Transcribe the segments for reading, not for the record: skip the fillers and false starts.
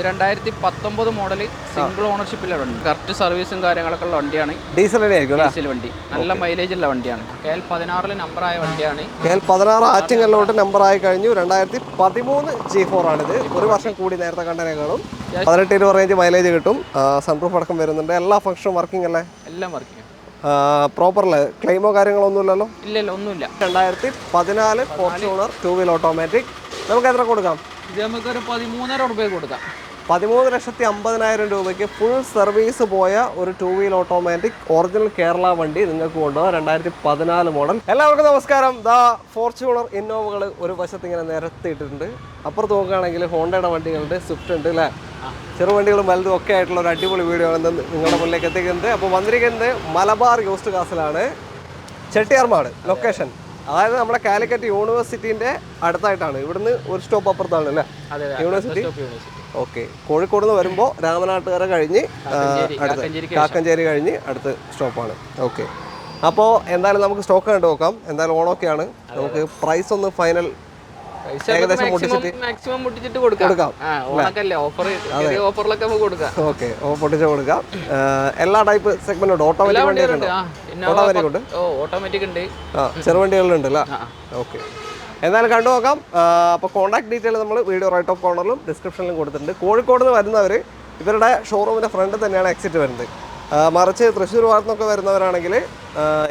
2019 model single ഓണർഷിപ്പിലുള്ള വണ്ടി, correct സർവീസും കാര്യങ്ങളൊക്കെ ഉള്ള വണ്ടിയാണ്. ഡീസൽ വണ്ടി, നല്ല മൈലേജ് ഉള്ള വണ്ടിയാണ്. KL 16 നമ്പറായ വണ്ടിയാണ്. KL 16 ആറ്റിങ്ങലിലോട്ട് നമ്പറായി കഴിഞ്ഞു. 2013 G4 ആണിത്. ഒരു വർഷം കൂടി നേരത്തെ കണ്ടതിനേക്കാളും 18-20 റേഞ്ച് മൈലേജ് കിട്ടും. സൺറൂഫ് അടക്കം വരുന്നുണ്ട്. എല്ലാ ഫംഗ്ഷനും വർക്കിംഗ് അല്ലേ? എല്ലാം വർക്കിംഗ്. പ്രോപ്പറല്ലേ? ക്ലെയിമോ കാര്യങ്ങളോ ഒന്നുമില്ലല്ലോ? ഇല്ലല്ലോ, ഒന്നുമില്ല. 2014 ഫോർച്യൂണർ 2 വീൽ ഓട്ടോമാറ്റിക്. നമുക്ക് എത്ര കൊടുക്കാം? ഇത് നമുക്കൊരു 13,500 രൂപ കൊടുക്കാം. 13,50,000 രൂപയ്ക്ക് ഫുൾ സർവീസ് പോയ ഒരു 2 വീൽ ഓട്ടോമാറ്റിക് ഒറിജിനൽ കേരള വണ്ടി നിങ്ങൾക്ക് കൊണ്ടുപോകാം. 2014 മോഡൽ. എല്ലാവർക്കും നമസ്കാരം. ഫോർച്യൂണർ ഇന്നോവകൾ ഒരു വശത്ത് ഇങ്ങനെ നിരത്തിയിട്ടുണ്ട്. അപ്പുറത്ത് നോക്കുകയാണെങ്കിൽ ഹോണ്ടയുടെ വണ്ടികളുണ്ട്, സ്വിഫ്റ്റ് ഉണ്ട് അല്ലേ? ചെറുവണ്ടികളും വലുതും ഒക്കെ ആയിട്ടുള്ള ഒരു അടിപൊളി വീഡിയോ ആണ് നിങ്ങളുടെ മുന്നിലേക്ക് എത്തിക്കുന്നത്. അപ്പോൾ വന്നിരിക്കുന്നത് മലബാർ യൂസ്ഡ് കാസിലാണ്, ചെട്ടിയാർമാട് ലൊക്കേഷൻ. അതായത് നമ്മുടെ കാലിക്കറ്റ് യൂണിവേഴ്സിറ്റിന്റെ അടുത്തായിട്ടാണ്. ഇവിടുന്ന് ഒരു സ്റ്റോപ്പ് അപ്പുറത്താണ് അല്ലേ യൂണിവേഴ്സിറ്റി? ഓക്കെ. കോഴിക്കോട് നിന്ന് വരുമ്പോൾ രാമനാട്ടുകര കഴിഞ്ഞ് കാക്കഞ്ചേരി കഴിഞ്ഞ് അടുത്ത സ്റ്റോപ്പാണ്. ഓക്കെ. അപ്പോൾ എന്തായാലും നമുക്ക് സ്റ്റോക്ക് കണ്ടു നോക്കാം. എന്തായാലും ഓണമൊക്കെയാണ്, നമുക്ക് പ്രൈസ് ഒന്ന് ഫൈനൽ ഏകദേശം മാക്സിമം പൊട്ടിച്ചിട്ട് കൊടുക്കാം. ഓക്കെ, പൊട്ടിച്ച് കൊടുക്കാം. എല്ലാ ടൈപ്പ് സെഗ്മെന്റ് ഉണ്ട്. ഓട്ടോമാറ്റിക് ഉണ്ട്, ഓട്ടോമാറ്റിക് ഉണ്ട്, ചെറുവണ്ടികളുണ്ട് അല്ലേ? ഓക്കെ. എന്തായാലും കണ്ടു നോക്കാം. അപ്പോൾ കോൺടാക്ട് ഡീറ്റെയിൽ നമ്മൾ വീഡിയോ റൈറ്റ് ഓഫ് കോർണറിലും ഡിസ്ക്രിപ്ഷനിലും കൊടുത്തിട്ടുണ്ട്. കോഴിക്കോട് നിന്ന് വരുന്നവർ ഇവരുടെ ഷോറൂമിൻ്റെ ഫ്രണ്ട് തന്നെയാണ് എക്സിറ്റ് വരുന്നത്. മറിച്ച് തൃശ്ശൂർ ഭാഗത്തു നിന്നൊക്കെ വരുന്നവരാണെങ്കിൽ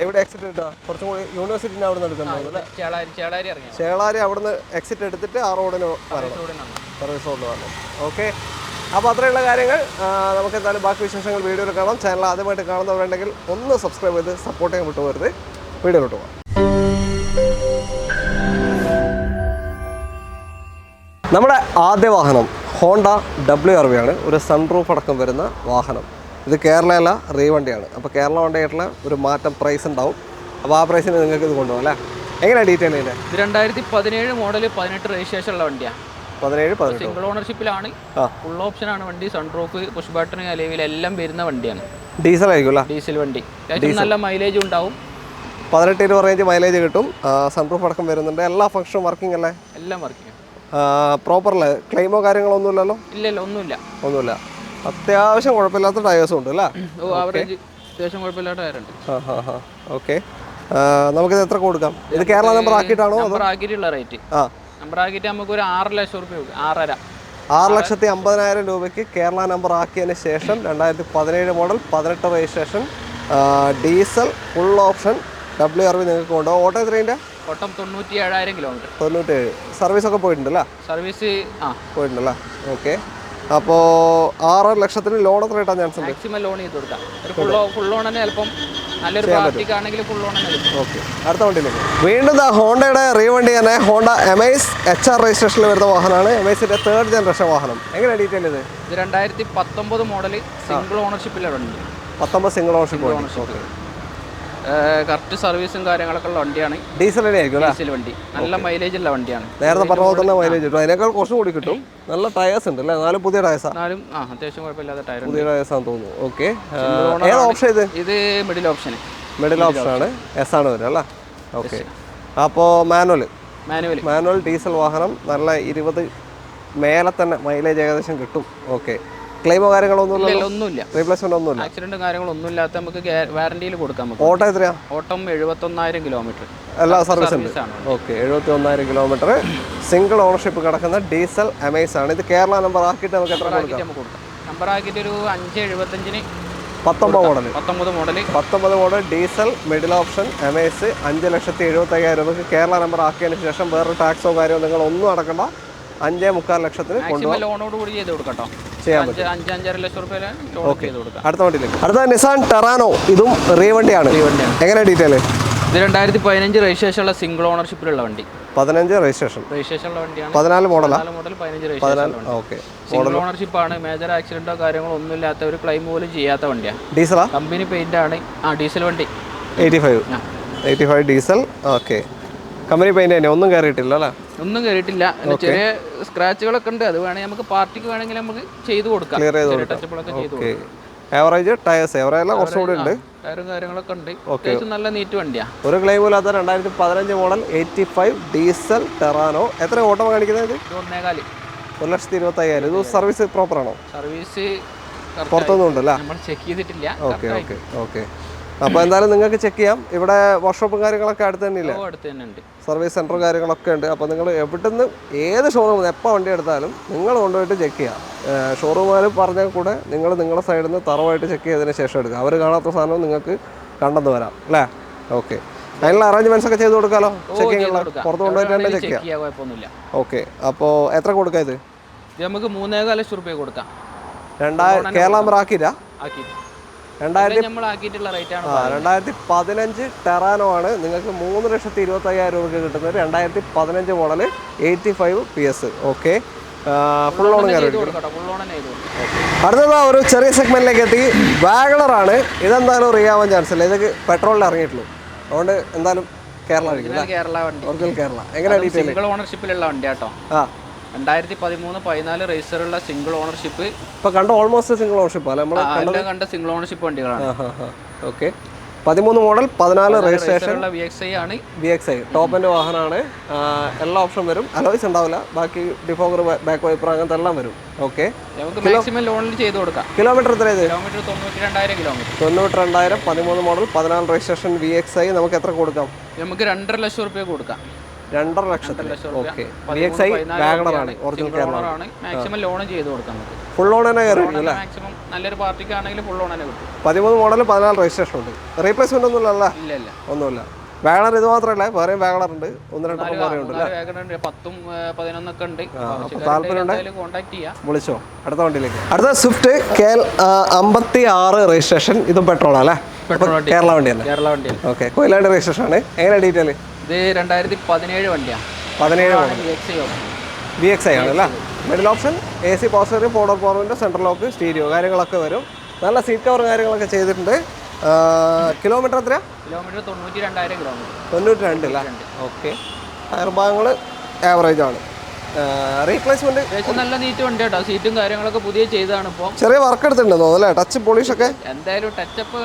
എവിടെ എക്സിറ്റ് കിട്ടുക? കുറച്ചും കൂടി യൂണിവേഴ്സിറ്റിൻ്റെ അവിടെ നിന്ന് എടുക്കുന്നത് ചേളാരി അവിടെ നിന്ന് എക്സിറ്റ് എടുത്തിട്ട് ആ റോഡിന് വരണം, സർവീസ് റോഡിൽ വരണം. ഓക്കെ. അപ്പോൾ അത്രയുള്ള കാര്യങ്ങൾ. നമുക്ക് എന്തായാലും ബാക്കി വിശേഷങ്ങൾ വീഡിയോയിൽ കാണാം. ചാനൽ ആദ്യമായിട്ട് കാണുന്നവരുണ്ടെങ്കിൽ ഒന്ന് സബ്സ്ക്രൈബ് ചെയ്ത് സപ്പോർട്ട് ചെയ്യാൻ വിട്ടുപോകരുത്. വീഡിയോയിലോട്ട് പോകാം. നമ്മുടെ ആദ്യ വാഹനം ഹോണ്ട WRV ആണ്. ഒരു സൺറൂഫ് അടക്കം വരുന്ന വാഹനം. ഇത് കേരളയല്ല, വണ്ടിയാണ്. അപ്പോൾ കേരള വണ്ടിയായിട്ടുള്ള ഒരു മാറ്റം പ്രൈസ് ഉണ്ടാവും. അപ്പോൾ ആ പ്രൈസിന് നിങ്ങൾക്ക് ഇത് കൊണ്ടുപോകാം അല്ലേ? എങ്ങനെയാണ് ഡീറ്റെയിൽ ചെയ്യുന്നത്? ഇത് 2017 മോഡൽ 18 രജിസ്ട്രേഷൻ ഉള്ള വണ്ടിയാണ്. 17 സിംഗിൾ ഓണർഷിപ്പിലാണ്, ഫുൾ ഓപ്ഷൻ ആണ് വണ്ടി. സൺറൂഫ്, പുഷ് ബട്ടൺ, അലവിൽ എല്ലാം വരുന്ന വണ്ടിയാണ്. ഡീസൽ ആയിരിക്കും? ഡീസൽ വണ്ടി, നല്ല മൈലേജ് ഉണ്ടാവും. 18-20 റേഞ്ച് മൈലേജ് കിട്ടും. സൺറൂഫ് അടക്കം വരുന്നുണ്ട്. എല്ലാ ഫംഗ്ഷനും വർക്കിംഗ് അല്ലേ? എല്ലാം വർക്കിംഗ്. പ്രോപ്പറല്ലേ? ക്ലെയിമോ കാര്യങ്ങളോ ഒന്നുമില്ലല്ലോ? ഇല്ലല്ലോ, ഒന്നുമില്ല. അത്യാവശ്യം കുഴപ്പമില്ലാത്ത ടയേഴ്സും ഉണ്ട് അല്ലേ? അത്യാവശ്യം കുഴപ്പമില്ലാത്ത ടയറുണ്ട്. ഓക്കെ. നമുക്കിത് എത്ര കൊടുക്കാം? ഇത് കേരള നമ്പർ ആക്കിയിട്ടാണോ? നമ്പർ ആക്കിയിട്ടുള്ള റേറ്റ്, നമ്പർ ആക്കിയിട്ട് നമുക്ക് ഒരു 6 ലക്ഷം രൂപ, 6,50,000 രൂപയ്ക്ക് കേരള നമ്പർ ആക്കിയതിന് ശേഷം 2017 model 18 registration diesel full option WRV നിങ്ങൾക്ക് കൊണ്ടുപോകും. ഓട്ടോ എത്രയിൻ്റെ? ഓട്ടം 97,000 കിലോമീറ്റർ. 97. സർവീസൊക്കെ പോയിട്ടുണ്ടല്ലേ? സർവീസ് പോയിട്ടുണ്ടല്ലേ? ഓക്കെ. അപ്പോൾ 6 ലക്ഷത്തിന് ലോൺ എത്ര കിട്ടാൻ ചാൻസ് ഉണ്ട്? മാക്സിമം ലോൺ ചെയ്ത് കൊടുക്കാം. ഫുൾ ലോൺ തന്നെ ചിലപ്പം നല്ലൊരു പാർട്ടിക്ക് ആണെങ്കിൽ ഫുൾ ലോൺ തന്നെ. ഓക്കെ. അടുത്ത വണ്ടിയിലേക്ക് വീണ്ടും ഹോണ്ടയുടെ വണ്ടി തന്നെ. ഹോണ്ട എമൈസ് HR രജിസ്ട്രേഷനിൽ വരുന്ന വാഹനമാണ്. എമൈസിന്റെ 3rd ജനറേഷൻ വാഹനം. എങ്ങനെയാണ് ഡീറ്റെയിൽ ചെയ്ത്? ഇത് 2019 മോഡൽ സിംഗിൾ ഓണർഷിപ്പിലുള്ള വണ്ടി. 19 സിംഗിൾ ഓണർഷിപ്പ്. ഓക്കെ. കറക്റ്റ് സർവീസും കാര്യങ്ങളൊക്കെ ഉള്ള വണ്ടിയാണ്. ഡീസൽ വണ്ടി, നല്ല മൈലേജ് ഉള്ള വണ്ടിയാണ്. നേരത്തെ പറഞ്ഞ പോലെ തന്നെ മൈലേജ് കിട്ടും. അതിനേക്കാൾ കുറച്ചും കൂടി കിട്ടും. നല്ല ടയേഴ്സ് ഉണ്ട് അല്ലേ? 4 പുതിയ ടയേഴ്സാണ്. അത്യാവശ്യം കുഴപ്പമില്ലാത്ത ടയർ, പുതിയ ടയേഴ്സാണെന്ന് തോന്നുന്നു. ഓക്കെ. ഏത് ഓപ്ഷൻ ഇത്? മിഡിൽ ഓപ്ഷൻ ആണ്. S ആണ് വരിക അല്ലേ? ഓക്കെ. അപ്പോൾ മാനുവൽ ഡീസൽ വാഹനം. നല്ല 20 മേലെ തന്നെ മൈലേജ് ഏകദേശം കിട്ടും. ഓക്കെ. ക്ലെയിമോ കാര്യങ്ങളൊന്നുമില്ല, റീപ്ലേസ്മെന്റ് ഒന്നുമില്ല, ആക്സിഡന്റ് കാര്യങ്ങളൊന്നും ഇല്ലാത്ത നമുക്ക് വാറന്റിയിൽ കൊടുക്കാം. ഓട്ടോ എത്രയാ? ഓട്ടം 71,000 കിലോമീറ്റർ. എല്ലാ സർവീസ് ഉണ്ട്. ഓക്കെ. 71,000 കിലോമീറ്റർ സിംഗിൾ ഓണർഷിപ്പ് കിടക്കുന്ന ഡീസൽ എമൈസ് ആണ്. ഇത് കേരള നമ്പർ ആക്കിയിട്ട് നമുക്ക് എത്ര കൊടുക്കാം? നമ്പർ ആക്കിയിട്ട് ഒരു 5,75,000. 19 മോഡൽ ഡീസൽ മിഡിൽ ഓപ്ഷൻ എമൈസ് 5,75,000 രൂപയ്ക്ക് കേരള നമ്പർ ആക്കിയതിന് ശേഷം വേറൊരു ടാക്സോ കാര്യമോ നിങ്ങൾ ഒന്നും അടക്കണ്ട. 5.25 ലക്ഷത്തിന് ലോണോട് കൂടി ചെയ്ത് കൊടുക്കാം. അടുത്ത വണ്ടിയിലേക്ക്. അടുത്ത നിസാൻ ടെറാനോ. ഇതും വണ്ടിയാണ്. എങ്ങനെ ഡീറ്റെയിൽ? ഇത് 2015 രജിസ്ട്രേഷൻ ഉള്ള സിംഗിൾ ഓണർഷിപ്പിലുള്ള വണ്ടി. 15 രജിസ്ട്രേഷൻ ഉള്ള വണ്ടിയാണ്. 14 model 15 registration. Okay. Single ownership ആണ്. മേജർ ആക്സിഡന്റോ കാര്യങ്ങളോ ഒന്നും ഇല്ലാത്ത, ഒരു ക്ലെയിം പോലും ചെയ്യാത്ത വണ്ടിയാണ്. ഡീസലാ? കമ്പനി പെയിന്റ് ആണ്. ഡീസൽ വണ്ടി. 85 ഡീസൽ. ഓക്കെ. കമ്പനി പെയിന്റ് തന്നെ. ഒന്നും കയറിയിട്ടില്ല അല്ലേ? ഒന്നും കയറിയിട്ടില്ല. ചെറിയ സ്ക്രാച്ചുകളൊക്കെ ഉണ്ട്. അത് വേണമെങ്കിൽ നമുക്ക് പാർട്ടിക്ക് വേണമെങ്കിൽ നമുക്ക് ചെയ്ത് കൊടുക്കാം. ആവറേജ് ടയേഴ്സ് കുറച്ചുകൂടി ഉണ്ട്. ടയറും കാര്യങ്ങളൊക്കെ ഉണ്ട്. അത്യാവശ്യം നല്ല നീറ്റ് വണ്ടിയാണ്. ഒരു ക്ലെയിം ഇല്ലാത്ത 2015 മോഡൽ 85 ഡീസൽ ടെറാനോ. എത്ര ഓട്ടം കാണിക്കുന്നത്? 1,25,000. ഇത് സർവീസ് പ്രോപ്പർ ആണോ? സർവീസ് പുറത്തൊന്നും ഉണ്ടല്ലോ? നമ്മൾ ചെക്ക് ചെയ്തിട്ടില്ല. Okay okay okay. അപ്പോൾ എന്തായാലും നിങ്ങൾക്ക് ചെക്ക് ചെയ്യാം. ഇവിടെ വർക്ക്ഷോപ്പും കാര്യങ്ങളൊക്കെ അടുത്ത് തന്നെ ഇല്ല? അടുത്ത് തന്നെ ഉണ്ട്. സർവീസ് സെൻറ്ററും കാര്യങ്ങളൊക്കെ ഉണ്ട്. അപ്പോൾ നിങ്ങൾ എവിടുന്ന് ഏത് ഷോറൂമിൽ എപ്പോൾ വണ്ടി എടുത്താലും നിങ്ങൾ കൊണ്ടുപോയിട്ട് ചെക്ക് ചെയ്യാം. ഷോറൂമുകാർ പറഞ്ഞാൽ കൂടെ നിങ്ങൾ നിങ്ങളുടെ സൈഡിൽ നിന്ന് തറവായിട്ട് ചെക്ക് ചെയ്തതിന് ശേഷം എടുക്കുക. അവർ കാണാത്ത സാധനവും നിങ്ങൾക്ക് കണ്ടെന്ന് വരാം അല്ലേ? ഓക്കെ. അതിനുള്ള അറേഞ്ച്മെൻറ്റ്സ് ഒക്കെ ചെയ്ത് കൊടുക്കാമല്ലോ? ചെക്കിങ്ങുള്ള പുറത്ത് കൊണ്ടുപോയിട്ട് തന്നെ ചെക്ക് ചെയ്യാം. ഓക്കെ. അപ്പോൾ എത്ര കൊടുക്കാം ഇത്? നമുക്ക് 3.5 ലക്ഷം രൂപ കൊടുക്കാം. കേരള നമ്പർ ആക്കിയില്ല? 2015 ടെറാനോ ആണ്. നിങ്ങൾക്ക് 3,25,000 രൂപയ്ക്ക് കിട്ടുന്നത് 2015 model 85 PS. Okay. Full on കയറി. അടുത്തത് ഒരു ചെറിയ സെഗ്മെന്റിലേക്ക് എത്തി. വാഗണറാണ്. ഇതെന്തായാലും റിയാവാൻ ചാൻസ് ഇല്ല. ഇതൊക്കെ പെട്രോളിൽ ഇറങ്ങിയിട്ടുള്ളൂ. അതുകൊണ്ട് എന്തായാലും കേരള ഒറിജിനൽ കേരള. എങ്ങനെ ഡീറ്റെയിൽ? സിംഗിൾ ഓണർഷിപ്പിലുള്ള വണ്ടി കേട്ടോ. 2013-14 റേസറുള്ള സിംഗിൾ ഓണർഷിപ്പ്. ഇപ്പൊ കണ്ട ഓൾമോസ്റ്റ് സിംഗിൾ ഓണർഷിപ്പ് അല്ല നമ്മൾ കണ്ട സിംഗിൾ ഓണർഷിപ്പ് വണ്ടികളാണ്. ഓക്കെ. 13 മോഡൽ 14 രജിസ്ട്രേഷൻ VXi ആണ്. VXi ടോപ്പ് എൻഡ് വാഹനമാണ്. എല്ലാ ഓപ്ഷൻ വരും. അലോയ്സ് ഉണ്ടാവില്ല. ബാക്കി ഡിഫോഗർ, ബാക്ക് വൈപ്പർ അങ്ങനത്തെ എല്ലാം വരും. ഓക്കെ. നമുക്ക് മാക്സിമം ലോണിൽ ചെയ്ത് കൊടുക്കാം. കിലോമീറ്റർ എത്ര? Kilometre 92,000 kilometre. 92,000 13 model 14 registration VXi നമുക്ക് എത്ര കൊടുക്കാം? നമുക്ക് 2.5 ലക്ഷം രൂപ കൊടുക്കാം. 2.5 ലക്ഷത്തിൽ. ഓക്കെ. VXi വാഗണറാണ്. ഒറിജിനൽ കേരള. മാക്സിമം ലോൺ ചെയ്ത് കൊടുക്കാം. ഫുൾ ലോൺ തന്നെ കയറി അല്ലേ? മാക്സിമം നല്ലൊരു പാർട്ടിക്ക് ആണെങ്കിൽ ഫുൾ ലോൺ തന്നെ കിട്ടും. 13 മോഡൽ 14 രജിസ്ട്രേഷൻ ഉണ്ട്. റീപ്ലേസ്മെന്റ് ഒന്നും ഇല്ല? ഇല്ല. ഒന്നുമില്ല. വാഗണർ ഇത് മാത്രമല്ല, വേറെയും വാഗണർ ഉണ്ട്. 1-2 ഉണ്ടല്ലേ? 10-11 ഒക്കെ ഉണ്ട്. താല്പര്യം കോൺടാക്ട് ചെയ്യാം. വിളിച്ചോ. അടുത്ത വണ്ടിയിലേക്ക്. അടുത്ത സ്വിഫ്റ്റ് KL 56 രജിസ്ട്രേഷൻ. ഇതും പെട്രോൾ അല്ലേ? കേരള വണ്ടിയല്ലേ? കേരള വണ്ടിയാണ്. ഓക്കെ. കൊയിലാണ്ട് രജിസ്ട്രേഷൻ ആണ്. എങ്ങനെ ഡീറ്റെയിൽ? ഇത് 2017 വണ്ടിയാണ്. 17 VXi ആണ് അല്ലേ? Middle option AC power steering, ഫോർഡർ power window, central lock, stereo കാര്യങ്ങളൊക്കെ വരും. നല്ല സീറ്റ് കവർ കാര്യങ്ങളൊക്കെ ചെയ്തിട്ടുണ്ട്. കിലോമീറ്റർ എത്രയാ? Kilometre 92,000 kilometre. 92 അല്ലേ? ഓക്കെ. ടയർ ഭാഗങ്ങൾ ആവറേജ് ആണ്. റീപ്ലേസ്മെന്റ് നല്ല നീറ്റ് വണ്ടി കേട്ടോ. സീറ്റും കാര്യങ്ങളൊക്കെ പുതിയ ചെയ്തതാണ്. ഇപ്പോൾ ചെറിയ വർക്ക് എടുത്തിട്ടുണ്ടോ അല്ലേ? ടച്ച് പോളിഷ് ഒക്കെ എന്തായാലും ടച്ചപ്പ്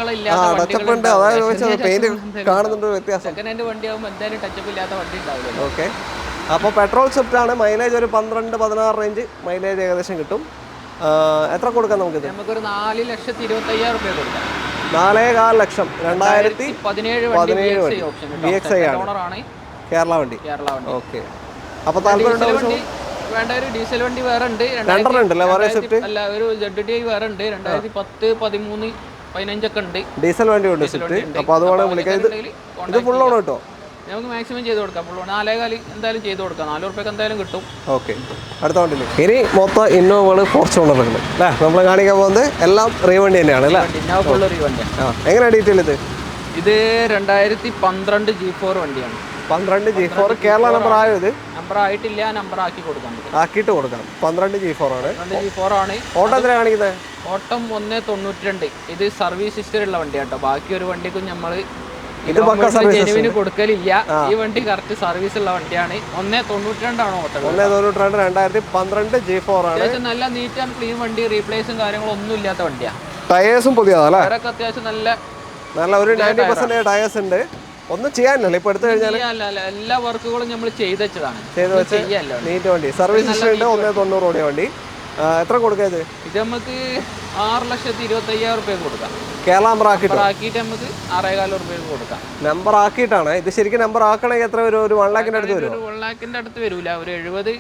ഉണ്ട്. അതായത് പെയിന്റ് കാണുന്നുണ്ട് വ്യത്യാസം. സെക്കൻഡ് ഹാൻഡ് വണ്ടി ആകുമ്പോൾ എന്തായാലും ടച്ചപ്പ് ഇല്ലാത്ത വണ്ടി ഉണ്ടാവില്ല. ഓക്കെ. അപ്പോൾ പെട്രോൾ സ്വിഫ്റ്റ് ആണ്. മൈലേജ് ഒരു 12-16 റേഞ്ച് മൈലേജ് ഏകദേശം കിട്ടും. എത്ര കൊടുക്കാം നമുക്കിത്? നമുക്കൊരു 4,25,000 രൂപ കൊടുക്കാം. 4.25 ലക്ഷം. 2017 VXi ആണ്. കേരള വണ്ടി. ഓക്കെ. അപ്പോൾ താല്പര്യം വേണ്ട ഒരു ഡീസൽ വണ്ടി വേറെ ഉണ്ട്. അല്ല, ഒരു ZDI വേറെ ഉണ്ട്. 2010, 13, 15 ഒക്കെ ഉണ്ട്. ഡീസൽ വണ്ടി ഉണ്ട് സ്വിഫ്റ്റ്. അപ്പോൾ അതുകൊണ്ട് വിളിക്കാം. ഇത് ഫുൾ ഓൺ കേട്ടോ. നമുക്ക് മാക്സിമം ചെയ്ത് കൊടുക്കാം. ഫുൾ ഓൺ 4.25 എന്തായാലും ചെയ്ത് കൊടുക്കാം. 4 രൂപയ്ക്ക് എന്തായാലും കിട്ടും. ഓക്കെ. അടുത്ത വണ്ടിയിൽ ഇനി മൊത്തം ഇന്നോവകൾ, ഫോർച്യൂണറുകൾ അല്ലേ നമ്മൾ കാണിക്കാൻ പോകുന്നത്? എല്ലാം റീവണ്ടി തന്നെയാണ് അല്ലേ? ഫുൾ റീവണ്ടി. എങ്ങനെയാണ് ഡീറ്റെയിൽ? ഇത് 2012 G4 വണ്ടിയാണ്. 12 G4 കേരള നമ്പർ ആയോ? ഇത് നമ്പർ ആയിട്ടില്ല. നമ്പർ ആക്കി കൊടുക്കാം. ആക്കിയിട്ട് കൊടുക്കാം. 12 G4 ആണ്. ഓട്ടം എത്ര കാണിക്കുന്നത്? ഓട്ടം 1.92. ഇത് സർവീസ് ഹിസ്റ്ററി ഉള്ള വണ്ടി കേട്ടോ. ബാക്കി ഒരു വണ്ടിക്കും നമ്മൾ ജെനുവിന് കൊടുക്കലില്ല. ഈ വണ്ടി കറക്റ്റ് സർവീസ് ഉള്ള വണ്ടിയാണ്. 1.92 ആണ് ഓട്ടം. 1.92 2012 G4 ആണ്. നല്ല നീറ്റ് ആൻഡ് ക്ലീൻ വണ്ടി. റീപ്ലേസും കാര്യങ്ങളും ഒന്നും ഇല്ലാത്ത വണ്ടിയാണ്. ടയേഴ്സും പുതിയതല്ലേ? അത്യാവശ്യം നല്ല ഒരു 90% ടയേഴ്സ് ഉണ്ട്. ഒന്നും ചെയ്യാനില്ല. ഇപ്പൊ എടുത്തു കഴിഞ്ഞാൽ എല്ലാ വർക്കുകളും നമ്മൾ ചെയ്ത് വെച്ചതാണ്. നീറ്റ് വണ്ടി. സർവീസ് ഹിസ്റ്ററി ഉണ്ട്. 1.90 ഓടിയ വണ്ടി. എത്ര കൊടുക്കുക ഇത്? ഇത് നമുക്ക് 6,25,000 രൂപ കൊടുക്കാം. കേരള നമ്പർ ആക്കിയിട്ട് നമുക്ക് 6.25 രൂപ കൊടുക്കാം. നമ്പർ ആക്കിയിട്ടാണ്. ഇത് ശരിക്കും നമ്പർ ആക്കണമെങ്കിൽ എത്ര വരും? ഒരു 1 lakhന്റെ അടുത്ത് വരും. 1 lakhന്റെ അടുത്ത് വരൂല. ഒരു 70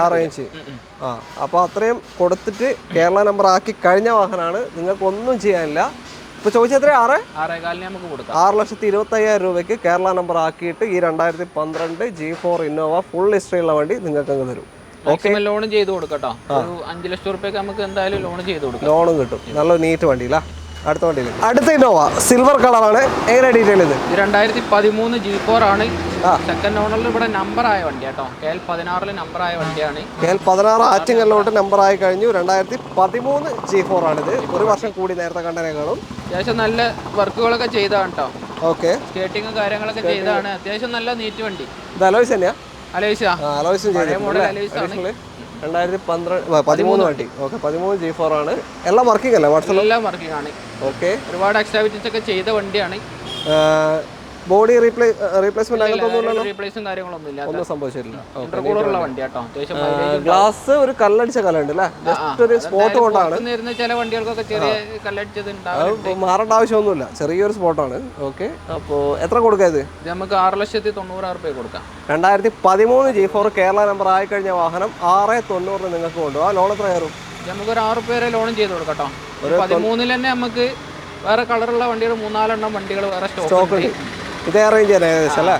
ആ റേഞ്ച്. അപ്പോൾ അത്രയും കൊടുത്തിട്ട് കേരള നമ്പർ ആക്കി കഴിഞ്ഞ വാഹനമാണ്. നിങ്ങൾക്ക് ഒന്നും ചെയ്യാനില്ല. ഇപ്പോൾ ചോദിച്ചെത്ര? 6.25 നമുക്ക് കൊടുക്കാം. 6,25,000 രൂപയ്ക്ക് കേരള നമ്പർ ആക്കിയിട്ട് ഈ 2012 G4 ഇന്നോവ ഫുൾ ഹിസ്റ്ററി ഉള്ള വണ്ടി നിങ്ങൾക്ക് അങ്ങ് തരും. ലോൺ ചെയ്ത് കൊടുക്കട്ടോ. 5 ലക്ഷം രൂപയ്ക്ക് നമുക്ക് എന്തായാലും ലോൺ ചെയ്ത് കൊടുക്കാം. ലോണും കിട്ടും. നല്ല നീറ്റ് വണ്ടിയില്ല. അടുത്ത വണ്ടിയിൽ അടുത്ത ഇന്നോവ സിൽവർ കളറാണ്. എങ്ങനെ ഡീറ്റെയിൽ? ഇത് 2013 G4 ആണ്. സെക്കൻഡ് ഓണറിൽ ഇവിടെ നമ്പർ ആയ വണ്ടി കേട്ടോ. KL 16 നമ്പർ ആയ വണ്ടിയാണ്. KL 16 ആറ്റിങ്ങലിലോട്ട് നമ്പർ ആയി കഴിഞ്ഞു. 2013 G4 ആണിത്. ഒരു വർഷം കൂടി നേരത്തെ കണ്ടതിനേക്കാളും. അത്യാവശ്യം നല്ല വർക്കുകളൊക്കെ ചെയ്താണ് കേട്ടോ. ഓക്കെ. സ്കേറ്റിങ്ങും കാര്യങ്ങളൊക്കെ ചെയ്താണ്. അത്യാവശ്യം നല്ല നീറ്റ് വണ്ടി. ഇത് അലോയ്സ് തന്നെയാ? അലോയ്സും 2013 വണ്ടി. ഓക്കെ. 13 G4 ആണ്. എല്ലാം വർക്കിംഗ് അല്ലേ? എല്ലാം വർക്കിംഗ് ആണ്. ഓക്കെ. ഒരുപാട് എക്സ്ട്രാ ഫീച്ചേഴ്സ് ഒക്കെ ചെയ്ത വണ്ടിയാണ്. ബോഡി റീപ്ലേസ്മെന്റ് അങ്ങനത്തെ ഒന്നുമില്ലല്ലോ? റീപ്ലേസും കാര്യങ്ങളൊന്നുമില്ല. ഒന്നും സംഭവിച്ചിട്ടില്ല. ഇന്റർകൂളറുള്ള വണ്ടി കേട്ടോ. അത്യാവശ്യം ഗ്ലാസ് ഒരു കല്ലടിച്ച കല്ലുണ്ട് അല്ലേ? ജസ്റ്റ് ഒരു സ്പോട്ട് കൊണ്ടാണ്. ചില വണ്ടികൾക്കൊക്കെ ചെറിയ കല്ലടിച്ചത് ഉണ്ടാവും. മാറേണ്ട ആവശ്യമൊന്നുമില്ല, ചെറിയൊരു സ്പോട്ടാണ്. ഓക്കെ, അപ്പോൾ എത്ര കൊടുക്കാം ഇത്? നമുക്ക് 6,90,000 കൊടുക്കാം. 2013 G4 കേരള നമ്പർ ആയി കഴിഞ്ഞ വാഹനം 6,90,000 നിങ്ങൾക്ക് കൊണ്ടുപോകാം. ലോൺ എത്ര കയറും? നമുക്കൊരു 6 പേരെ ലോണും ചെയ്ത് കൊടുക്കട്ടോ. 13 തന്നെ നമുക്ക് വേറെ കളറുള്ള വണ്ടികൾ 3-4 വണ്ടികൾ വേറെ സ്റ്റോക്ക് ഉണ്ട്. ഇതേ റേഞ്ച് തന്നെ ഏകദേശം അല്ലേ?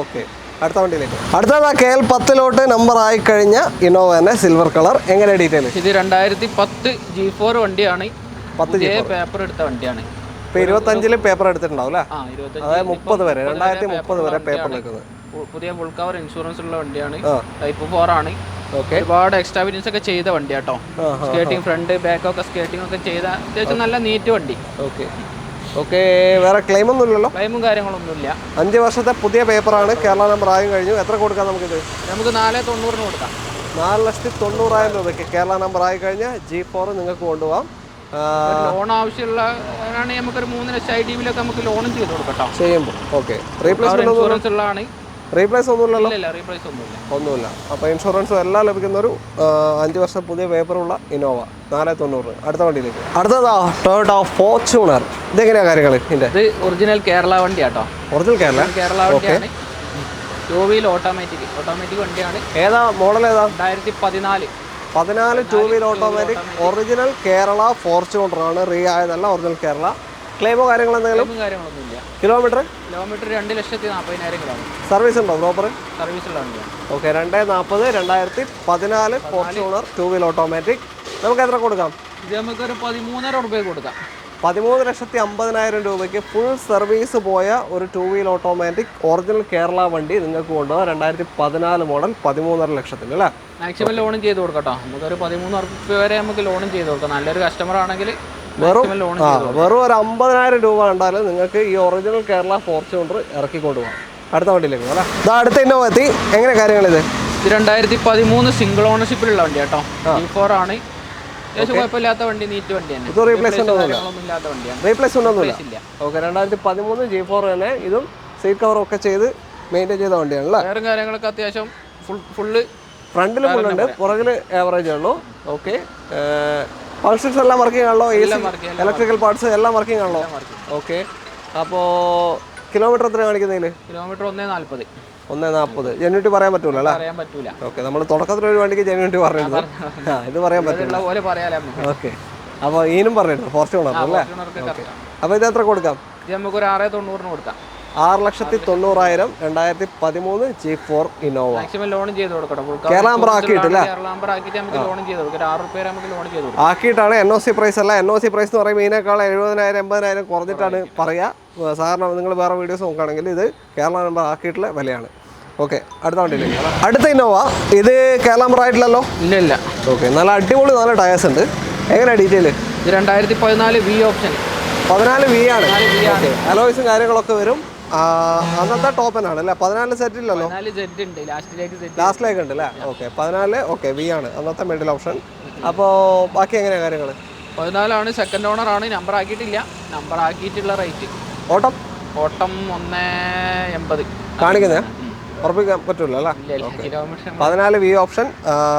ഓക്കെ, അടുത്ത വണ്ടിയിലേക്ക്. അടുത്തത് KL10 നമ്പർ ആയി കഴിഞ്ഞ ഇന്നോവ തന്നെ, സിൽവർ കളർ. എങ്ങനെ ഡീറ്റെയിൽ? ഇത് 2010 G4 വണ്ടിയാണ്. 10 പേപ്പർ എടുത്ത വണ്ടിയാണ്. ഇപ്പൊ 25 പേപ്പർ എടുത്തിട്ടുണ്ടാവും അല്ലേ? അതായത് 30 വരെ, 2030 വരെ പേപ്പർ എടുക്കുന്നത്. പുതിയ ഫുൾ കവർ ഇൻഷുറൻസ് ഉള്ള വണ്ടിയാണ്. ടൈപ്പ് 4 ആണ്. ഒരുപാട് എക്സ്ട്രാവിറ്റൻസ് ഒക്കെ ചെയ്ത വണ്ടി കേട്ടോ. സ്കേറ്റിംഗ് ഫ്രണ്ട് ബാക്ക് ഒക്കെ സ്കേറ്റിംഗ് ഒക്കെ ചെയ്ത അത്യാവശ്യം നല്ല നീറ്റ് വണ്ടി. ഓക്കെ, വേറെ ക്ലെയിം ഒന്നും ഇല്ലല്ലോ? ക്ലെയിമും കാര്യങ്ങളൊന്നുമില്ല. 5 വർഷത്തെ പുതിയ പേപ്പറാണ്. കേരള നമ്പർ ആയും കഴിഞ്ഞു. എത്ര കൊടുക്കാം നമുക്കിത്? നമുക്ക് 4,90,000 കൊടുക്കാം. 4,90,000 രൂപയ്ക്ക് കേരള നമ്പർ ആയി കഴിഞ്ഞ G4 നിങ്ങൾക്ക് കൊണ്ടുപോകാം. ലോൺ ആവശ്യമുള്ള നമുക്കൊരു 3 ലക്ഷം IDV-ലൊക്കെ നമുക്ക് ലോണും ചെയ്ത് കൊടുക്കാം ചെയ്യുമ്പോൾ. ഓക്കെ, റീപ്ലേസ്മെന്റ് ഇൻഷുറൻസ് ഉള്ളതാണ്. റീപ്ലേസ് ഒന്നുമില്ലല്ലോ? റീപ്ലേസ് ഒന്നുമില്ല. അപ്പോൾ ഇൻഷുറൻസും എല്ലാം ലഭിക്കുന്ന ഒരു 5 വർഷം പുതിയ പേപ്പറുള്ള ഇന്നോവ 4,90,000. അടുത്ത വണ്ടിയിലേക്ക്. അടുത്തതാ ടൊയോട്ട ഫോർച്യൂണർ. ഇതെങ്ങനെയാണ് കാര്യങ്ങൾ? ഇത് ഒറിജിനൽ കേരള വണ്ടി കേട്ടോ. ഒറിജിനൽ കേരള വണ്ടിയാണ്. 2 വീൽ ഓട്ടോമാറ്റിക് വണ്ടിയാണ്. ഏതാ മോഡൽ? ഏതാ? 2014 2 wheel automatic original Kerala Fortuner ആണ്. റീ ആയതല്ല, ഒറിജിനൽ കേരള. ക്ലെയിമോ കാര്യങ്ങൾ എന്തെങ്കിലും? കാര്യങ്ങളൊന്നുമില്ല. Kilometre 2,40,000 kilometre. സർവീസ് ഉണ്ടോ? പ്രോപ്പർ സർവീസ് ഉള്ള വണ്ടിയാണ്. Okay, 240 2014 Fortuner 2 wheel automatic. നമുക്ക് എത്ര കൊടുക്കാം? ഇത് നമുക്കൊരു 13,000 കൊടുക്കാം. 13,50,000 രൂപയ്ക്ക് ഫുൾ സർവീസ് പോയ ഒരു 2 വീൽ ഓട്ടോമാറ്റിക് ഒറിജിനൽ കേരള വണ്ടി നിങ്ങൾക്ക് കൊണ്ടുപോകാം. 2014 മോഡൽ 13.5 ലക്ഷത്തിന് അല്ലേ? മാക്സിമം ലോണും ചെയ്ത് കൊടുക്കട്ടോ. നമുക്കൊരു 13,000 വരെ നമുക്ക് ലോണും ചെയ്ത് കൊടുക്കാം. നല്ലൊരു കസ്റ്റമർ ആണെങ്കിൽ വെറും ഒരു 50,000 രൂപ ഉണ്ടാലും നിങ്ങൾക്ക് ഈ ഒറിജിനൽ കേരള ഫോർച്യൂണർ ഇറക്കി കൊണ്ടുപോകാം. അടുത്ത വണ്ടിയിലേക്ക് പോകാം. അടുത്ത ഇന്നോവ എത്തി. എങ്ങനെ കാര്യങ്ങൾ? ഇത് 2013 സിംഗിൾ ഓണർഷിപ്പിലുള്ള വണ്ടി കേട്ടോ. G4 ആണ്. അത്യാവശ്യം കുഴപ്പമില്ലാത്ത വണ്ടി, നീറ്റ് വണ്ടി തന്നെ. ഇത് റീപ്ലേസ്മെന്റ് ഇല്ലാത്ത വണ്ടിയാണ്. റീപ്ലേസ്മെന്റ് ഒന്നുമില്ല. ഓക്കെ, 2013 G4 തന്നെ. ഇതും സീറ്റ് കവർ ഒക്കെ ചെയ്ത് മെയിൻറ്റെയിൻ ചെയ്ത വണ്ടിയാണല്ലേ? വേറെ കാര്യങ്ങളൊക്കെ അത്യാവശ്യം ഫുള്ള് ഫ്രണ്ടിൽ ഫുള്ളുണ്ട്, പുറകിൽ ആവറേജ് ഉള്ളൂ. ഓക്കെ, ഫങ്ഷൻസ് എല്ലാം വർക്കിംഗ് ആണല്ലോ? ഇലക്ട്രിക്കൽ പാർട്സ് എല്ലാം വർക്കിംഗ് ആണല്ലോ? ഓക്കെ, അപ്പോൾ കിലോമീറ്റർ എത്ര കാണിക്കുന്നതിൽ? കിലോമീറ്റർ 140. 140. ജെന്യൂറ്റി പറയാൻ പറ്റൂല അല്ലേ? പറയാൻ പറ്റൂല. ഓക്കെ, നമ്മൾ തുടക്കത്തിൽ ഒരു വണ്ടിക്ക് ജെന്യൂറ്റി പറഞ്ഞിരുന്നു. ഇത് പറയാൻ പറ്റില്ല. ഓക്കെ, അപ്പോൾ ഈനും പറഞ്ഞിരുന്നു ഫോർച്യൂണർ അല്ലേ? അപ്പോൾ ഇത് എത്ര കൊടുക്കാം? ഇത് നമുക്കൊരു 6,90,000 കൊടുക്കാം. 6,90,000. 2013 G4 ഇന്നോവ. മാക്സിമം ലോൺ ചെയ്ത് കൊടുക്കണം. കേരള നമ്പർ ആക്കിയിട്ടില്ല? കേരള നമ്പർ ആക്കിയിട്ട് നമുക്ക് ലോൺ ചെയ്ത് കൊടുക്കാം. 6 നമുക്ക് ലോൺ ചെയ്ത് കൊടുക്കാം. ആക്കിയിട്ടാണ്. NOC പ്രൈസ് അല്ല. NOC പ്രൈസ് എന്ന് പറയുമ്പോൾ ഇതിനേക്കാൾ 70,000 80,000 കുറഞ്ഞിട്ടാണ് പറയുക. സാധാരണ നിങ്ങൾ വേറെ വീഡിയോസ് നോക്കുകയാണെങ്കിൽ ഇത് കേരള നമ്പർ ആക്കിയിട്ടുള്ള വിലയാണ്. ഓക്കെ, അടുത്ത വണ്ടിയിലേക്ക്. അടുത്ത ഇന്നോവ. ഇത് കേരള നമ്പർ ആയിട്ടില്ലല്ലോ? ഇല്ല. ഓക്കെ, നല്ല അടിപൊളി 4 ടയേഴ്സ് ഉണ്ട്. എങ്ങനെയാണ് ഡീറ്റെയിൽ? ഇത് 2014 V ഓപ്ഷൻ. 14 V ആണ്. അലോയ്സും കാര്യങ്ങളൊക്കെ വരും. അന്നത്തെ ടോപ്പനാണ് അല്ലേ? 14 സെറ്റ് ഇല്ലല്ലോ? ലാസ്റ്റിലേക്ക് ഉണ്ട് അല്ലേ? ഓക്കെ, 14 ഓക്കെ V ആണ് അന്നത്തെ മിഡിൽ ഓപ്ഷൻ. അപ്പോൾ ബാക്കി എങ്ങനെയാണ് കാര്യങ്ങൾ? 14 ആണ്. സെക്കൻഡ് ഓണർ ആണ്. നമ്പർ ആക്കിയിട്ടില്ല. നമ്പർ ആക്കിയിട്ടുള്ള റേറ്റ് ഓട്ടം 1.80 കാണിക്കുന്നേ. ഉറപ്പിക്കാൻ പറ്റൂല അല്ലേ? 14 V ഓപ്ഷൻ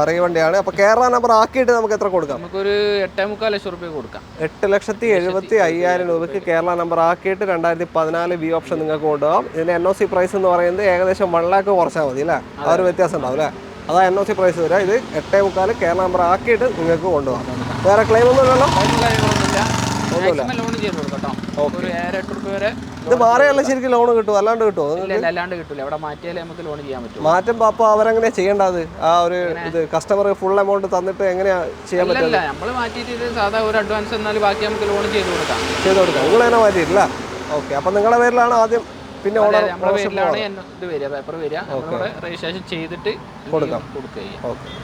റീവണ്ടിയാണ്. അപ്പോൾ കേരള നമ്പർ ആക്കിയിട്ട് നമുക്ക് എത്ര കൊടുക്കാം? നമുക്കൊരു 8.25 ലക്ഷം രൂപ കൊടുക്കാം. 8,75,000 രൂപയ്ക്ക് കേരള നമ്പർ ആക്കിയിട്ട് 2014 V ഓപ്ഷൻ നിങ്ങൾക്ക് കൊണ്ടുപോകാം. ഇതിന് NOC പ്രൈസ് എന്ന് പറയുന്നത് ഏകദേശം 1 lakh കുറച്ചാൽ മതി അല്ലേ? ആ ഒരു വ്യത്യാസം ഉണ്ടാവും അല്ലേ? അതാ NOC പ്രൈസ് വരിക. ഇത് 8.25 കേരള നമ്പർ ആക്കിയിട്ട് നിങ്ങൾക്ക് കൊണ്ടുപോകാം. വേറെ ക്ലെയിം ഒന്നും ഇല്ലല്ലോ? ഇത് മാറിയല്ല ശരിക്കും ലോൺ കിട്ടും? അല്ലാണ്ട് കിട്ടുമോ? അല്ലാണ്ട് കിട്ടില്ല. ഇവിടെ മാറ്റിയാലേ നമുക്ക് ലോൺ ചെയ്യാൻ പറ്റും. മാറ്റുമ്പോൾ അപ്പോൾ അവരെങ്ങനെയാ ചെയ്യേണ്ടത്? ആ ഒരു ഇത് കസ്റ്റമർ ഫുൾ എമൗണ്ട് തന്നിട്ട് എങ്ങനെയാ ചെയ്യാൻ പറ്റില്ല? നമ്മൾ മാറ്റിയിട്ട് സാധാ ഒരു അഡ്വാൻസ് എന്നാൽ ബാക്കി നമുക്ക് ലോൺ ചെയ്ത് കൊടുക്കാം. നിങ്ങൾ തന്നെ മാറ്റിയിട്ടില്ല? ഓക്കെ, അപ്പം നിങ്ങളുടെ പേരിലാണ് ആദ്യം, പിന്നെ ഓണർ പേപ്പർ വരിക, രജിസ്ട്രേഷൻ ചെയ്തിട്ട് കൊടുക്കാം.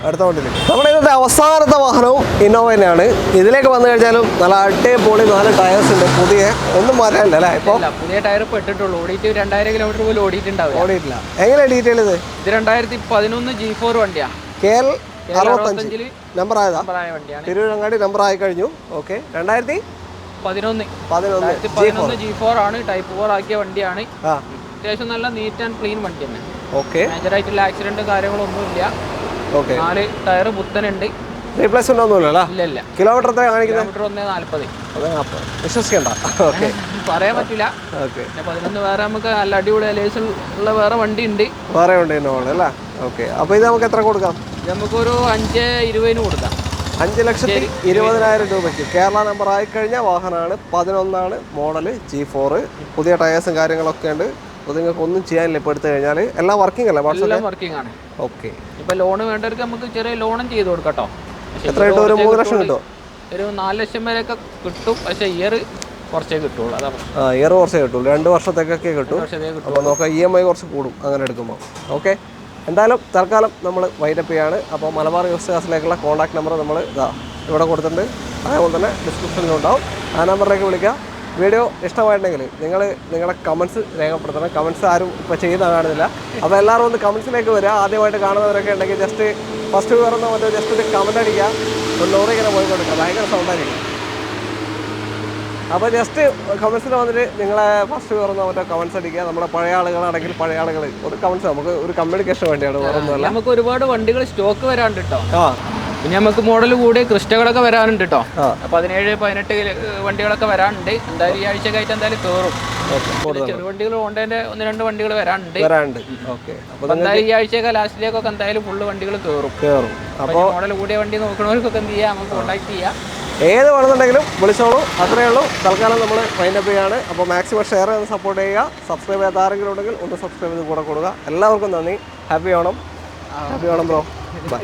അടുത്ത വണ്ടിയിലേക്ക്. നമ്മുടെ ഇന്നത്തെ അവസാനത്തെ വാഹനവും ഇന്നോവ തന്നെയാണ്. ഇതിലേക്ക് വന്നു കഴിഞ്ഞാലും നല്ല അടിപൊളി 4 ടയേഴ്സ് ഉണ്ട്. പുതിയ ഒന്നും മാറ്റാനില്ല അല്ലേ? ഇപ്പോൾ പുതിയ ടയർ ഇപ്പോൾ ഇട്ടിട്ടുള്ളൂ. ഓടിയിട്ട് 2000 കിലോമീറ്റർ പോലും ഓടിയിട്ടുണ്ടാവും. ഓടിയിട്ടില്ല. എങ്ങനെയാണ് ഡീറ്റെയിൽ? ഇത് 2011 G4 വണ്ടിയാണ്. KL 65 നമ്പർ ആയതാ? തിരുവരങ്ങാടി നമ്പർ ആയി കഴിഞ്ഞു. ഓക്കെ, 2011 11 G4 ആണ്, ടൈപ്പ് 4 ആക്കിയ വണ്ടിയാണ്. അത്യാവശ്യം നല്ല നീറ്റ് ആൻഡ് ക്ലീൻ വണ്ടി തന്നെ. മേജറായിട്ടുള്ള ആക്സിഡന്റ് കാര്യങ്ങളൊന്നുമില്ല. 4 ടയർ പുത്തനുണ്ട്. റീപ്ലേസ്മെന്റ് ഒന്നുമില്ല. ഇല്ല. കിലോമീറ്റർ കാണിക്കുന്നത്? കിലോമീറ്റർ 140. വിശ്വസിക്കണ്ട. പറയാൻ പറ്റില്ല. 11 വേറെ നമുക്ക് നല്ല അടിപൊളി അലേഴ്സ് ഉള്ള വേറെ വണ്ടി ഉണ്ട്. വേറെ ഉണ്ട് അല്ലേ? ഓക്കെ. അപ്പോൾ ഇത് നമുക്ക് എത്ര കൊടുക്കാം? നമുക്കൊരു 5,20,000 കൊടുക്കാം. 5,20,000 രൂപയ്ക്ക് കേരള നമ്പർ ആയിക്കഴിഞ്ഞ വാഹനമാണ്. 11 മോഡൽ G4. പുതിയ ടയേഴ്സും കാര്യങ്ങളൊക്കെ ഉണ്ട്. അപ്പോൾ നിങ്ങൾക്ക് ഒന്നും ചെയ്യാനില്ല. ഇപ്പോൾ എടുത്തു കഴിഞ്ഞാൽ എല്ലാം വർക്കിംഗ് അല്ലേ? എല്ലാം വർക്കിംഗ് ആണ്. ഓക്കെ. ഇപ്പോൾ ലോണ് വേണ്ടവർക്ക് നമുക്ക് ചെറിയ ലോണും ചെയ്ത് കൊടുക്കാം. എത്ര കിട്ടും? ഒരു 3 ലക്ഷം കിട്ടും. ഒരു 4 ലക്ഷം വരെയൊക്കെ കിട്ടും. പക്ഷേ ഇയർ കുറച്ചേ കിട്ടുള്ളൂ. അതാണ്. ഇയർ കുറച്ചേ കിട്ടുള്ളൂ. 2 വർഷത്തേക്കൊക്കെ കിട്ടും. അപ്പോൾ നോക്കാം, EMI കുറച്ച് കൂടും അങ്ങനെ എടുക്കുമ്പോൾ. ഓക്കെ. എന്തായാലും തൽക്കാലം നമ്മൾ വൈൻഡപ്പ് ചെയ്യാണ്. അപ്പോൾ മലബാർ യൂസ് കാസിലേക്കുള്ള കോൺടാക്ട് നമ്പർ നമ്മൾ ഇവിടെ കൊടുത്തിട്ടുണ്ട്. അതേപോലെ തന്നെ ഡിസ്ക്രിപ്ഷനിലുണ്ടാവും. ആ നമ്പറിലേക്ക് വിളിക്കുക. വീഡിയോ ഇഷ്ടമായിട്ടുണ്ടെങ്കിൽ നിങ്ങളുടെ കമൻസ് രേഖപ്പെടുത്തണം. കമൻസ് ആരും ഇപ്പോൾ ചെയ്യുന്ന കാണുന്നില്ല. അപ്പോൾ എല്ലാവരും ഒന്ന് കമൻസിലേക്ക് വരിക. ആദ്യമായിട്ട് കാണുന്നവരൊക്കെ ഉണ്ടെങ്കിൽ ജസ്റ്റ് ഫസ്റ്റ് കയറുന്ന മറ്റോ ജസ്റ്റ് ഒരു കമൻ്റ് അടിക്കുക. ഒരു ലോറി ഇങ്ങനെ പോയി കൊടുക്കുക. ഭയങ്കര സൗണ്ടായിരിക്കും. അപ്പോൾ ജസ്റ്റ് കമൻസിൽ വന്നിട്ട് നിങ്ങളെ ഫസ്റ്റ് കയറുന്ന മറ്റോ കമൻസ് അടിക്കുക. നമ്മുടെ പഴയ ആളുകളാണെങ്കിൽ പഴയ ആളുകൾ ഒരു കമൻസ് നമുക്ക് ഒരു കമ്മ്യൂണിക്കേഷൻ വേണ്ടിയാണ്, വേറെ ഒന്നുമല്ല. നമുക്ക് ഒരുപാട് വണ്ടികൾ സ്റ്റോക്ക് വരാണ്ട് കേട്ടോ. പിന്നെ നമുക്ക് മോഡൽ കൂടി ക്രിസ്റ്റകളൊക്കെ വരാനുണ്ട് കേട്ടോ. 17-18 വണ്ടികളൊക്കെ വരാനുണ്ട്. എന്തായാലും ഈ ആഴ്ചക്കായിട്ട് എന്തായാലും കയറും. ചെറുവണ്ടികൾ ഹോണ്ടേന്റെ 1-2 വണ്ടികൾ വരാനുണ്ട്. എന്തായാലും ഈ ആഴ്ചയൊക്കെ ലാസ്റ്റിലേക്കൊക്കെ എന്തായാലും ഫുള്ള് വണ്ടികൾ കയറും. അപ്പോൾ മോഡൽ കൂടിയ വണ്ടി നോക്കണവർക്കൊക്കെ എന്ത് ചെയ്യാം, നമുക്ക് കോൺടാക്ട് ചെയ്യാം. ഏത് വേണമെന്നുണ്ടെങ്കിലും വിളിച്ചോളൂ. അത്രയേ ഉള്ളൂ. തൽക്കാലം നമ്മൾ വൈൻഡപ്പ് ചെയ്യാണ്. അപ്പോൾ മാക്സിമം ഷെയർ ചെയ്ത് സപ്പോർട്ട് ചെയ്യുക. സബ്സ്ക്രൈബ് ചെയ്യാത്ത ആരെങ്കിലും ഉണ്ടെങ്കിൽ ഒന്ന് സബ്സ്ക്രൈബ് ചെയ്ത് കൂടെ കൊടുക്കുക. എല്ലാവർക്കും നന്ദി. Happy Onam bro. ബൈ.